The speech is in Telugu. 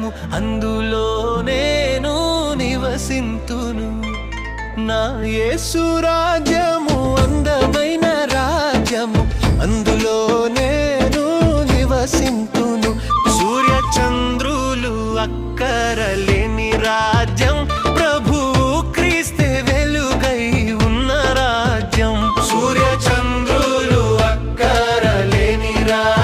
రాజ్యము, అందులో నేను నివసింతును. నా యేసు రాజ్యము అందమైన రాజ్యము, అందులో నేను నివసింతును. సూర్య చంద్రులు అక్కరలేని రాజ్యం, ప్రభువు క్రీస్తే వెలుగై ఉన్న రాజ్యం. సూర్య చంద్రులు అక్కరలేని రాజ్యం,